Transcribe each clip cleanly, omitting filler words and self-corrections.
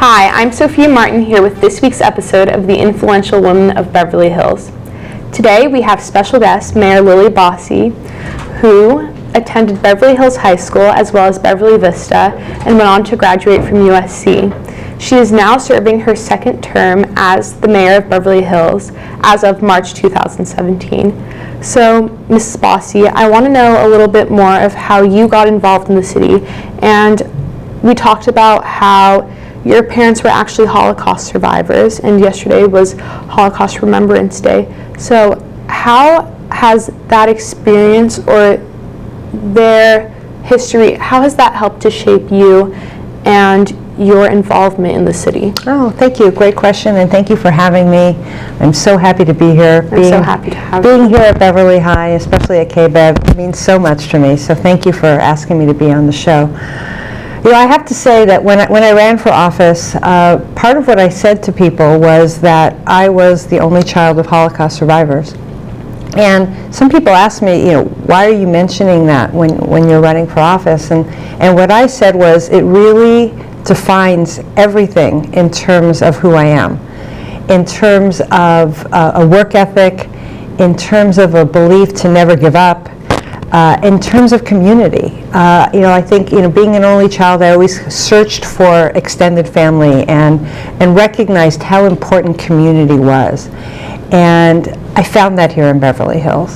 Hi, I'm Sophia Martin here with this week's episode of the influential Women of Beverly Hills. Today we have special guest Mayor Lili Bosse, who attended Beverly Hills High School as well as Beverly Vista and went on to graduate from USC. She is now serving her second term as the mayor of Beverly Hills as of March 2017. So, Mrs. Bosse, I want to know a little bit more of how you got involved in the city, and we talked about how your parents were actually Holocaust survivors, and yesterday was Holocaust Remembrance Day. So how has that experience or their history, how has that helped to shape you and your involvement in the city? Oh, thank you. Great question, and thank you for having me. I'm so happy to be here. I'm so happy to have you. Being here at Beverly High, especially at KBEV, means so much to me, so thank you for asking me to be on the show. You know, I have to say that when I ran for office, part of what I said to people was that I was the only child of Holocaust survivors. And some people asked me, you know, why are you mentioning that when you're running for office? And what I said was, it really defines everything in terms of who I am, in terms of a work ethic, in terms of a belief to never give up, in terms of community. You know, I think, you know, being an only child, I always searched for extended family and recognized how important community was. And I found that here in Beverly Hills.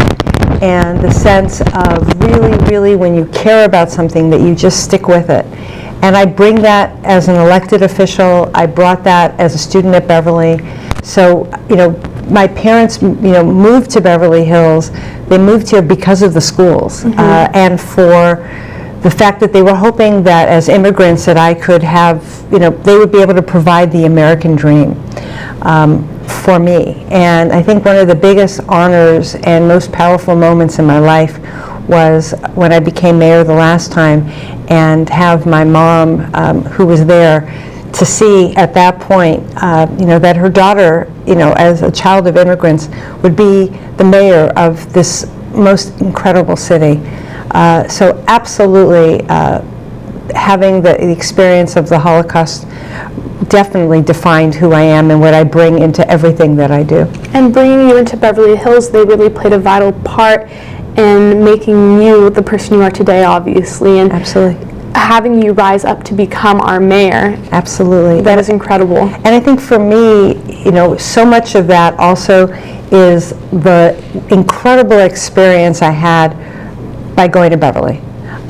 And the sense of really, when you care about something, that you just stick with it. And I bring that as an elected official. I brought that as a student at Beverly. So, you know, my parents, you know, moved to Beverly Hills. They moved here because of the schools, and for the fact that they were hoping that as immigrants that I could have, you know, they would be able to provide the American dream for me. And I think one of the biggest honors and most powerful moments in my life was when I became mayor the last time, and have my mom, who was there, to see at that point, you know, that her daughter, you know, as a child of immigrants, would be the mayor of this most incredible city. So absolutely, having the experience of the Holocaust definitely defined who I am and what I bring into everything that I do. And bringing you into Beverly Hills, they really played a vital part in making you the person you are today, obviously. And absolutely. Having you rise up to become our mayor. Absolutely. That is incredible. And I think for me, you know, so much of that also is the incredible experience I had by going to Beverly.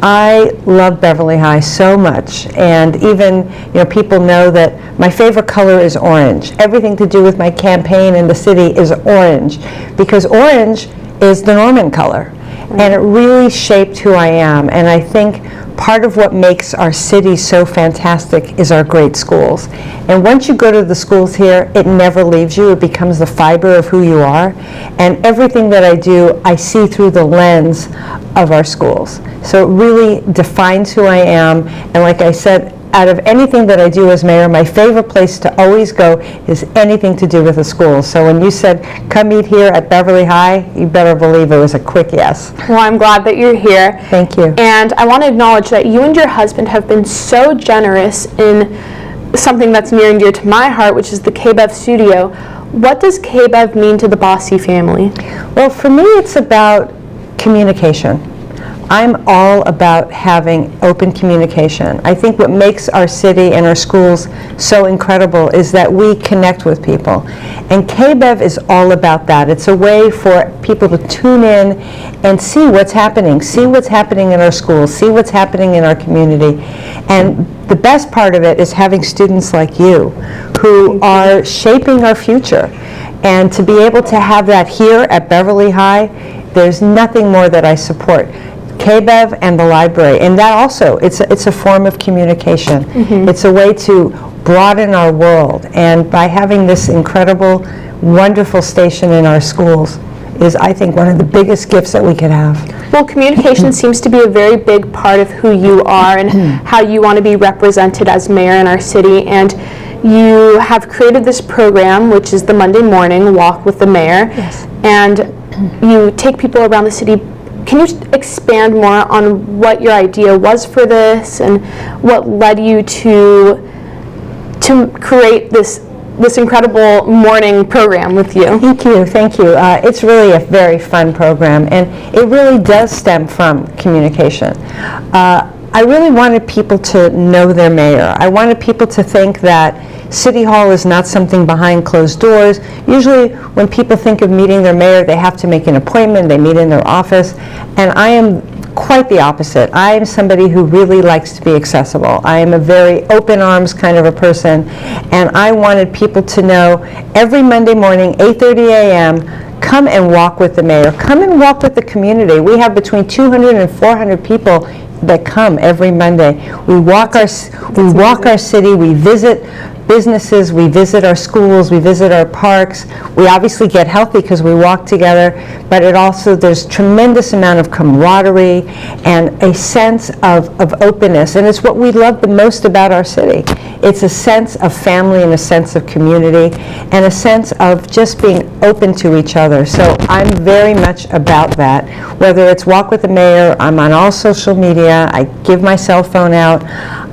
I love Beverly High so much, and even, you know, people know that my favorite color is orange. Everything to do with my campaign in the city is orange, because orange is the Norman color. And it really shaped who I am. And I think part of what makes our city so fantastic is our great schools. And once you go to the schools here, it never leaves you. It becomes the fiber of who you are. And everything that I do, I see through the lens of our schools. So it really defines who I am. And like I said, out of anything that I do as mayor, my favorite place to always go is anything to do with the schools. So when you said, come eat here at Beverly High, you better believe it was a quick yes. Well, I'm glad that you're here. Thank you. And I want to acknowledge that you and your husband have been so generous in something that's near and dear to my heart, which is the KBEV studio. What does KBEV mean to the Bosse family? Well, for me, it's about communication. I'm all about having open communication. I think what makes our city and our schools so incredible is that we connect with people. And KBEV is all about that. It's a way for people to tune in and see what's happening in our schools, see what's happening in our community. And the best part of it is having students like you who are shaping our future. And to be able to have that here at Beverly High, there's nothing more that I support. KBEV and the library, and that also, it's a form of communication. It's a way to broaden our world, and by having this incredible, wonderful station in our schools is, I think, one of the biggest gifts that we could have. Well, communication seems to be a very big part of who you are and how you want to be represented as mayor in our city, and you have created this program, which is the Monday morning walk with the mayor. Yes. And you take people around the city. Can you expand more on what your idea was for this and what led you to to create this incredible morning program with you. Thank you. It's really a very fun program, and it really does stem from communication. I really wanted people to know their mayor. I wanted people to think that City Hall is not something behind closed doors. Usually when people think of meeting their mayor, they have to make an appointment, they meet in their office, and I am quite the opposite. I am somebody who really likes to be accessible. I am a very open arms kind of a person, and I wanted people to know every Monday morning, 8:30 a.m., come and walk with the mayor. Come and walk with the community. We have between 200 and 400 people that come every Monday. We walk our city, we visit businesses, we visit our schools, we visit our parks. We obviously get healthy because we walk together, but there's tremendous amount of camaraderie and a sense of openness, and it's what we love the most about our city. It's a sense of family and a sense of community and a sense of just being open to each other. So I'm very much about that. Whether it's Walk with the Mayor, I'm on all social media, I give my cell phone out.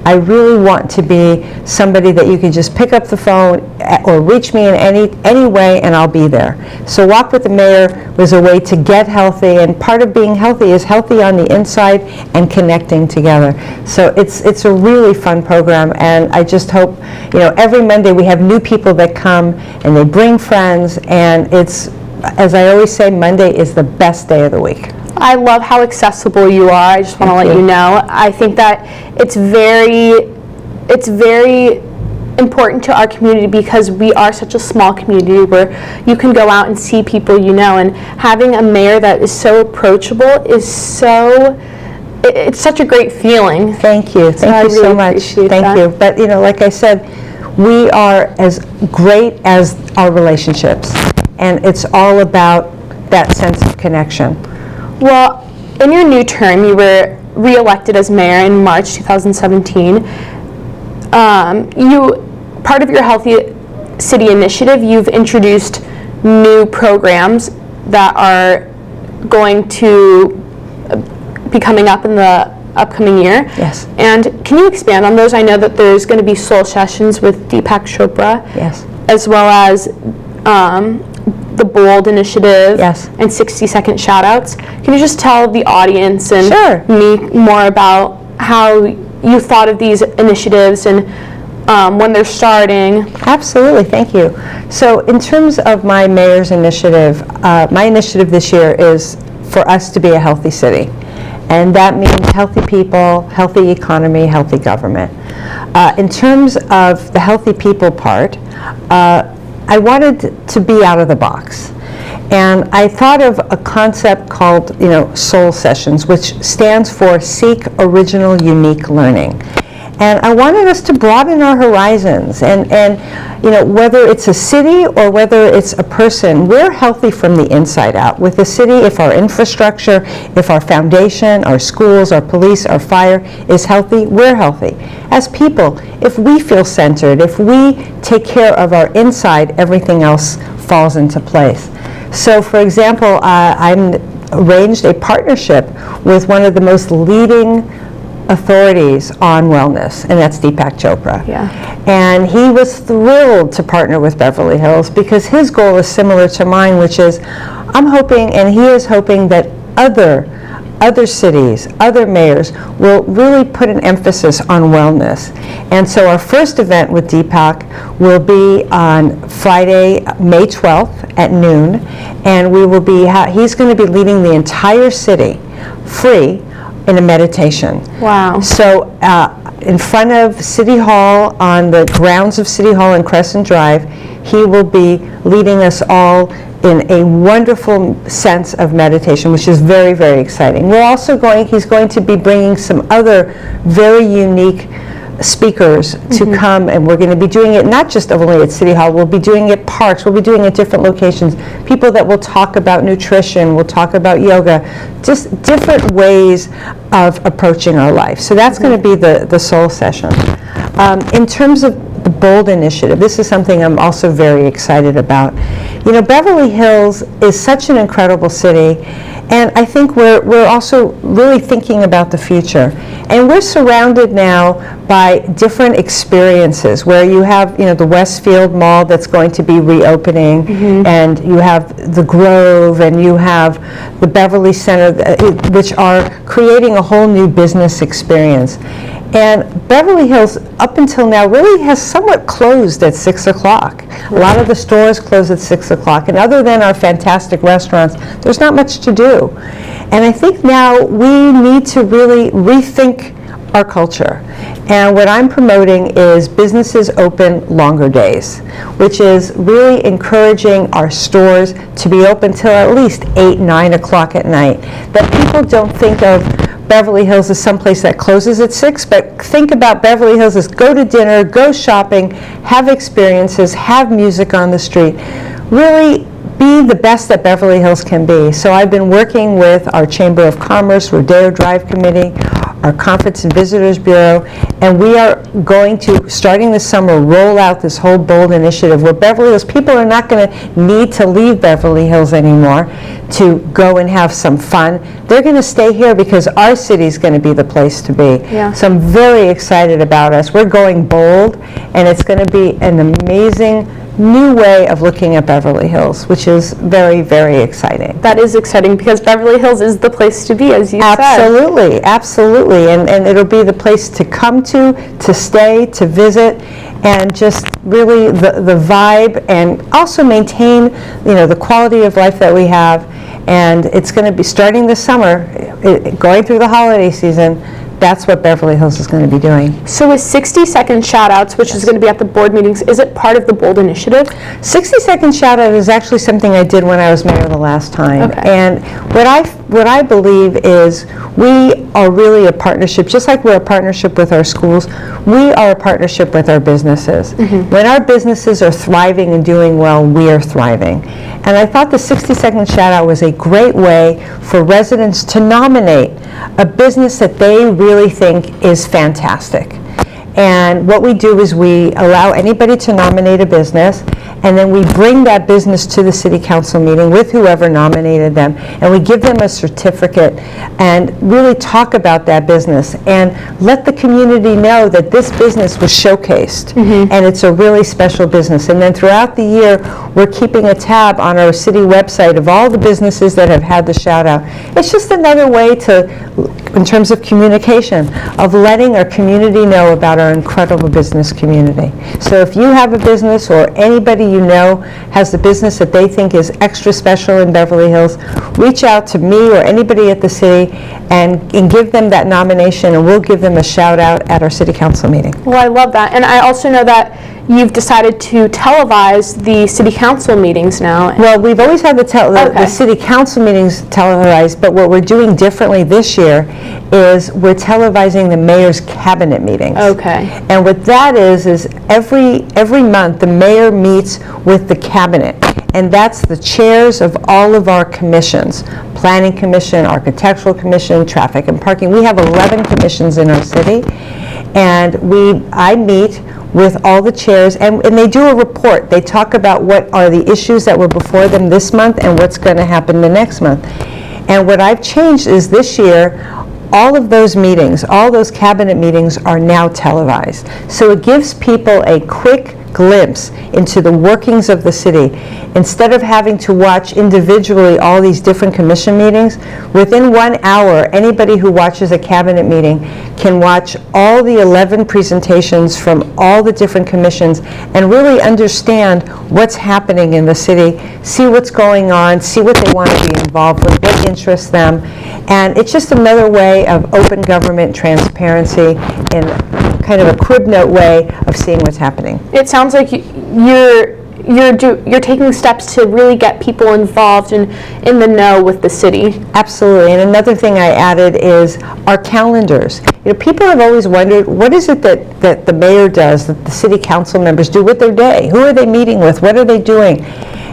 I really want to be somebody that you can just pick up the phone or reach me in any way and I'll be there. So Walk with the Mayor was a way to get healthy, and part of being healthy is healthy on the inside and connecting together. So it's a really fun program, and I just hope, every Monday we have new people that come and they bring friends, and it's, as I always say, Monday is the best day of the week. I love how accessible you are. I just want to let you know. I think that it's very important to our community because we are such a small community where you can go out and see people and having a mayor that is so approachable is it's such a great feeling. Thank you. Thank you so much. Thank you. But like I said, we are as great as our relationships, and it's all about that sense of connection. Well, in your new term, you were re-elected as mayor in March 2017. Part of your Healthy City initiative, you've introduced new programs that are going to be coming up in the upcoming year. Yes. And can you expand on those? I know that there's going to be soul sessions with Deepak Chopra. Yes. As well as the Bold initiative. Yes. And 60-second shout-outs. Can you just tell the audience and Sure. me more about how you thought of these initiatives and when they're starting? Absolutely, thank you. So in terms of my mayor's initiative, my initiative this year is for us to be a healthy city. And that means healthy people, healthy economy, healthy government. In terms of the healthy people part, I wanted to be out of the box. And I thought of a concept called, soul sessions, which stands for Seek Original Unique Learning. And I wanted us to broaden our horizons, and whether it's a city or whether it's a person, we're healthy from the inside out. With the city, if our infrastructure, if our foundation, our schools, our police, our fire is healthy, we're healthy. As people, if we feel centered, if we take care of our inside, everything else falls into place. So for example, I've arranged a partnership with one of the most leading authorities on wellness, and that's Deepak Chopra. Yeah. And he was thrilled to partner with Beverly Hills because his goal is similar to mine, which is I'm hoping, and he is hoping, that other cities, other mayors will really put an emphasis on wellness. And so our first event with Deepak will be on Friday, May 12th at noon, and we will be he's going to be leading the entire city free in a meditation. Wow. So in front of City Hall, on the grounds of City Hall and Crescent Drive, he will be leading us all in a wonderful sense of meditation, which is very, very exciting. He's going to be bringing some other very unique speakers to come, and we're going to be doing it not just only at City Hall, we'll be doing it at parks, we'll be doing it at different locations, people that will talk about nutrition, will talk about yoga, just different ways of approaching our life. So that's going to be the soul session. In terms of the Bold initiative, this is something I'm also very excited about. Beverly Hills is such an incredible city. And I think we're also really thinking about the future. And we're surrounded now by different experiences where you have, the Westfield Mall that's going to be reopening, and you have the Grove, and you have the Beverly Center, which are creating a whole new business experience. And Beverly Hills, up until now, really has somewhat closed at 6 o'clock. A lot of the stores close at 6 o'clock. And other than our fantastic restaurants, there's not much to do. And I think now we need to really rethink our culture. And what I'm promoting is businesses open longer days, which is really encouraging our stores to be open till at least 8, 9 o'clock at night. That people don't think of Beverly Hills as someplace that closes at 6, but think about Beverly Hills as go to dinner, go shopping, have experiences, have music on the street. Really be the best that Beverly Hills can be. So I've been working with our Chamber of Commerce, Rodeo Drive Committee, our Conference and Visitors Bureau, and we are going to, starting this summer, roll out this whole bold initiative where Beverly Hills, people are not going to need to leave Beverly Hills anymore to go and have some fun. They're going to stay here because our city is going to be the place to be. Yeah. So I'm very excited about us. We're going bold, and it's going to be an amazing new way of looking at Beverly Hills, which is very, very exciting. That is exciting because Beverly Hills is the place to be, as you said. Absolutely, absolutely. And it'll be the place to come to stay, to visit, and just really the vibe, and also maintain, the quality of life that we have. And it's going to be starting this summer, going through the holiday season. That's what Beverly Hills is going to be doing. So with 60-second shout-outs, which is going to be at the board meetings, is it part of the BOLD initiative? 60-second shout-out is actually something I did when I was mayor the last time. Okay. And what I believe is we are really a partnership, just like we're a partnership with our schools, we are a partnership with our businesses. When our businesses are thriving and doing well, we are thriving. And I thought the 60-second shout-out was a great way for residents to nominate a business that they really think is fantastic. And what we do is we allow anybody to nominate a business, and then we bring that business to the city council meeting with whoever nominated them, and we give them a certificate and really talk about that business and let the community know that this business was showcased, and it's a really special business. And then throughout the year, we're keeping a tab on our city website of all the businesses that have had the shout out. It's just another way to, in terms of communication, of letting our community know about our incredible business community. So if you have a business, or anybody you know has a business that they think is extra special in Beverly Hills, reach out to me or anybody at the city and give them that nomination, and we'll give them a shout out at our city council meeting. Well, I love that. And I also know that you've decided to televise the city council meetings now. Well, we've always had the city council meetings televised, but what we're doing differently this year is we're televising the mayor's cabinet meetings. Okay. And what that is every month the mayor meets with the cabinet, and that's the chairs of all of our commissions: Planning Commission, Architectural Commission, Traffic and Parking. We have 11 commissions in our city, and I meet with all the chairs, and they do a report. They talk about what are the issues that were before them this month and what's going to happen the next month. And what I've changed is this year, all of those meetings, all those cabinet meetings are now televised. So it gives people a quick glimpse into the workings of the city. Instead of having to watch individually all these different commission meetings, within 1 hour, anybody who watches a cabinet meeting can watch all the 11 presentations from all the different commissions and really understand what's happening in the city, see what's going on, see what they want to be involved with, what interests them. And it's just another way of open government transparency in kind of a crib note way of seeing what's happening. It sounds like you're taking steps to really get people involved and in the know with the city. Absolutely. And another thing I added is our calendars. People have always wondered, what is it that the mayor does, that the city council members do with their day? Who are they meeting with? What are they doing?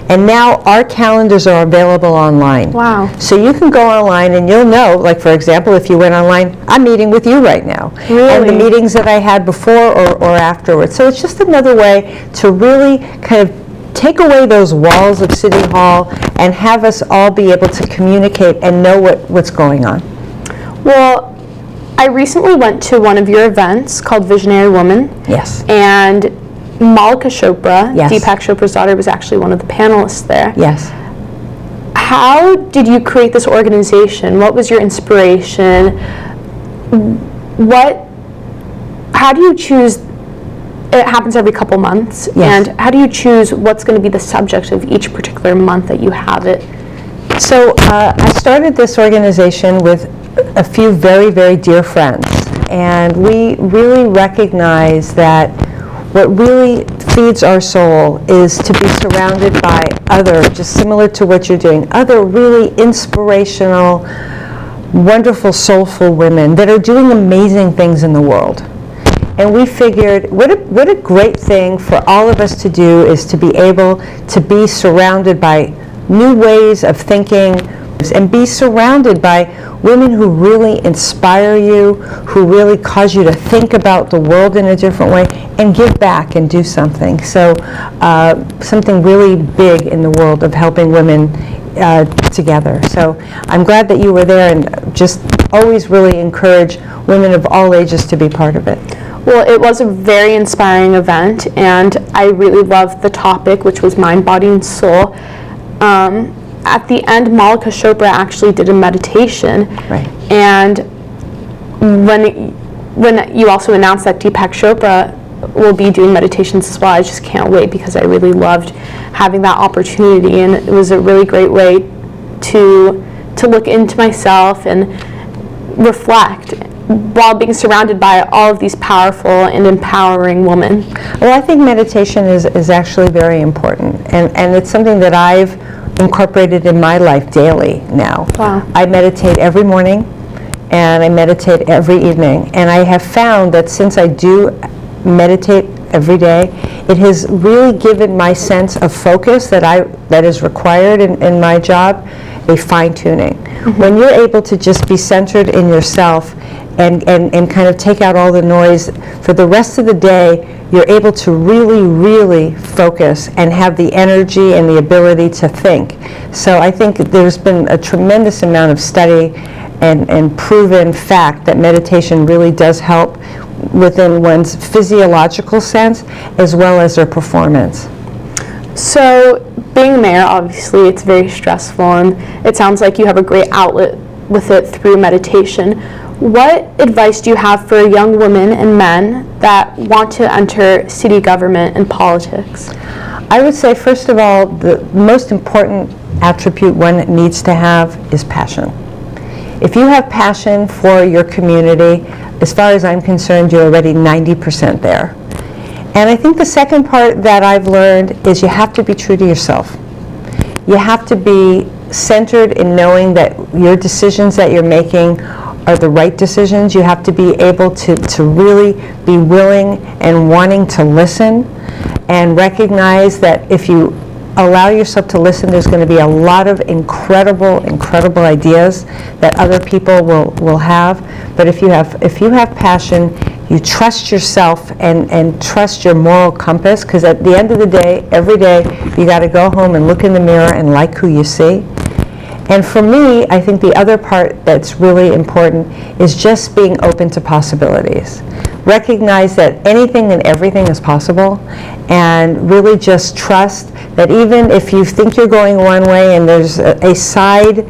And now our calendars are available online. Wow. So you can go online and you'll know, like for example, if you went online, I'm meeting with you right now. Really? And the meetings that I had before or afterwards. So it's just another way to really kind of take away those walls of City Hall and have us all be able to communicate and know what's going on. Well, I recently went to one of your events called Visionary Woman. Yes. And Malika Chopra, Yes. Deepak Chopra's daughter, was actually one of the panelists there. Yes. How did you create this organization? What was your inspiration? How do you choose? It happens every couple months. Yes. And how do you choose what's going to be the subject of each particular month that you have it? So I started this organization with a few very, very dear friends, and we really recognize that what really feeds our soul is to be surrounded by other, just similar to what you're doing, other really inspirational, wonderful, soulful women that are doing amazing things in the world. And we figured, what a great thing for all of us to do is to be able to be surrounded by new ways of thinking and be surrounded by women who really inspire you, who really cause you to think about the world in a different way and give back and do something. So something really big in the world of helping women together. So I'm glad that you were there, and just always really encourage women of all ages to be part of it. Well, it was a very inspiring event, and I really loved the topic, which was mind, body, and soul. At the end, Malika Chopra actually did a meditation. Right. And when you also announced that Deepak Chopra will be doing meditations as well, I just can't wait, because I really loved having that opportunity, and it was a really great way to look into myself and reflect while being surrounded by all of these powerful and empowering women. Well, I think meditation is actually very important, and it's something that I've incorporated in my life daily now. Wow. I meditate every morning, and I meditate every evening, and I have found that since I do meditate every day, it has really given my sense of focus that is required in my job a fine-tuning. Mm-hmm. When you're able to just be centered in yourself and kind of take out all the noise for the rest of the day, you're able to really, really focus and have the energy and the ability to think. So I think there's been a tremendous amount of study and proven fact that meditation really does help within one's physiological sense as well as their performance. So being mayor, obviously it's very stressful, and it sounds like you have a great outlet with it through meditation. What advice do you have for young women and men that want to enter city government and politics? I would say, first of all, the most important attribute one needs to have is passion. If you have passion for your community, as far as I'm concerned, you're already 90% there. And I think the second part that I've learned is you have to be true to yourself. You have to be centered in knowing that your decisions that you're making are the right decisions. You have to be able to really be willing and wanting to listen, and recognize that if you allow yourself to listen, there's going to be a lot of incredible ideas that other people will have. But if you have passion, you trust yourself and trust your moral compass, because at the end of the day, every day, you got to go home and look in the mirror and like who you see. And for me, I think the other part that's really important is just being open to possibilities. Recognize that anything and everything is possible, and really just trust that even if you think you're going one way and there's a side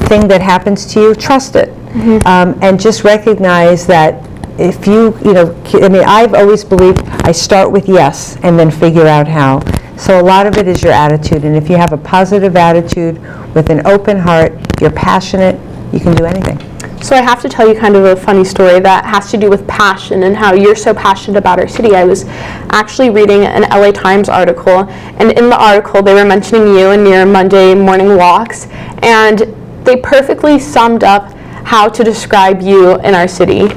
thing that happens to you, trust it. Mm-hmm. And just recognize that if I've always believed I start with yes and then figure out how. So a lot of it is your attitude, and if you have a positive attitude with an open heart, you're passionate, you can do anything. So I have to tell you kind of a funny story that has to do with passion and how you're so passionate about our city. I was actually reading an LA Times article, and in the article they were mentioning you and your Monday morning walks, and they perfectly summed up how to describe you in our city.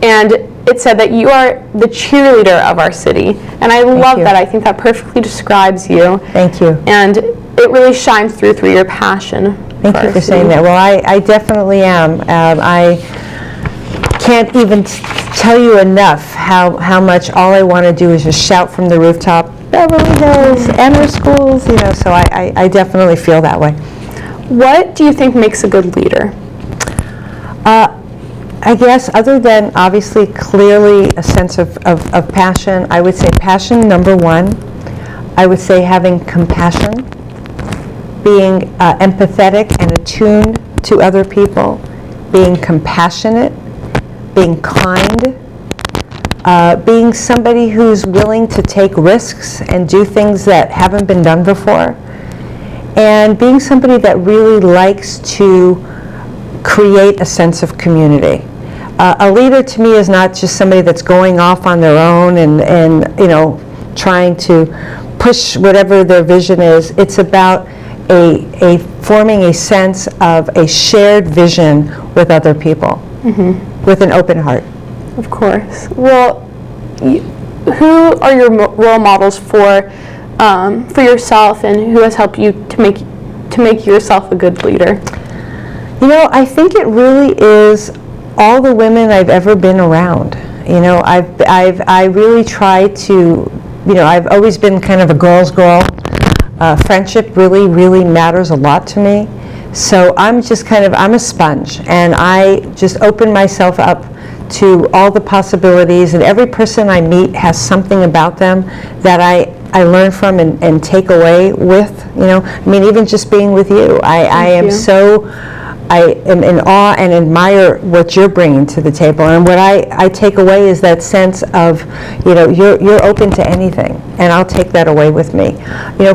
And it said that you are the cheerleader of our city. And I love that. I think that perfectly describes you. Thank you. And it really shines through your passion. Thank you for saying that. Well, I definitely am. I can't even tell you enough how much all I want to do is just shout from the rooftop Beverly Hills and our schools, so I definitely feel that way. What do you think makes a good leader? I guess other than obviously clearly a sense of passion, I would say passion, number one. I would say having compassion, being empathetic and attuned to other people, being compassionate, being kind, being somebody who's willing to take risks and do things that haven't been done before, and being somebody that really likes to create a sense of community. A leader to me is not just somebody that's going off on their own and trying to push whatever their vision is. It's about a forming a sense of a shared vision with other people, with an open heart. Of course. Well, who are your role models for yourself, and who has helped you to make yourself a good leader? I think it really is all the women I've ever been around. I really try to, I've always been kind of a girl's girl. Friendship really, really matters a lot to me. So I'm just I'm a sponge, and I just open myself up to all the possibilities, and every person I meet has something about them that I learn from and take away with, even just being with you. I am in awe and admire what you're bringing to the table, and what I take away is that sense of, you're open to anything, and I'll take that away with me.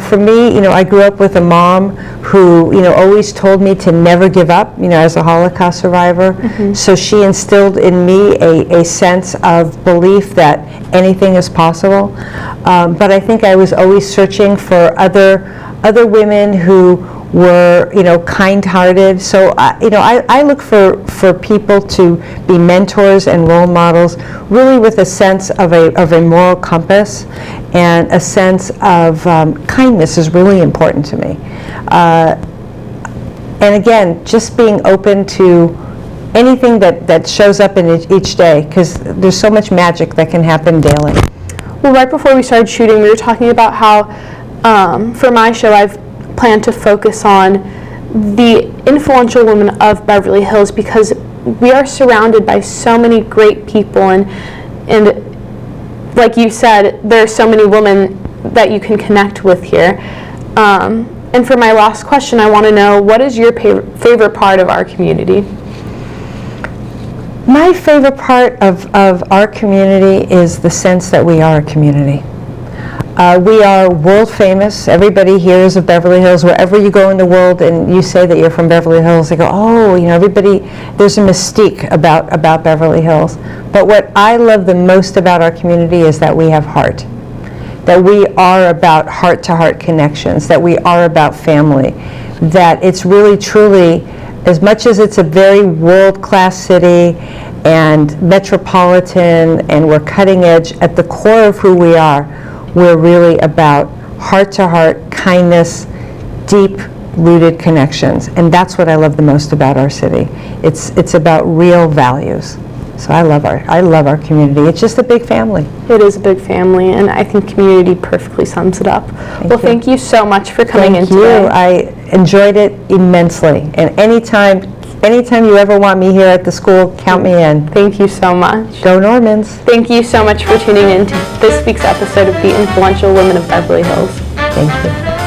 For me, I grew up with a mom who, always told me to never give up, as a Holocaust survivor. So she instilled in me a sense of belief that anything is possible. But I think I was always searching for other women who were, kind-hearted. So, I look for people to be mentors and role models, really with a sense of a moral compass, and a sense of kindness is really important to me. And again, just being open to anything that shows up in each day, because there's so much magic that can happen daily. Well, right before we started shooting, we were talking about how, for my show, I've planned to focus on the influential women of Beverly Hills, because we are surrounded by so many great people, and like you said, there are so many women that you can connect with here. And for my last question, I want to know, what is your favorite part of our community? My favorite part of our community is the sense that we are a community. We are world famous. Everybody here is of Beverly Hills. Wherever you go in the world and you say that you're from Beverly Hills, they go, oh, everybody, there's a mystique about Beverly Hills. But what I love the most about our community is that we have heart. That we are about heart-to-heart connections, that we are about family, that it's really truly, as much as it's a very world-class city and metropolitan and we're cutting edge, at the core of who we are, we're really about heart-to-heart kindness, deep-rooted connections, and that's what I love the most about our city. It's about real values. So I love our community. It's just a big family. It is a big family, and I think community perfectly sums it up. Thank you so much for coming in today. I enjoyed it immensely, and anytime you ever want me here at the school, count me in. Thank you so much. Go Normans. Thank you so much for tuning in to this week's episode of The Influential Women of Beverly Hills. Thank you.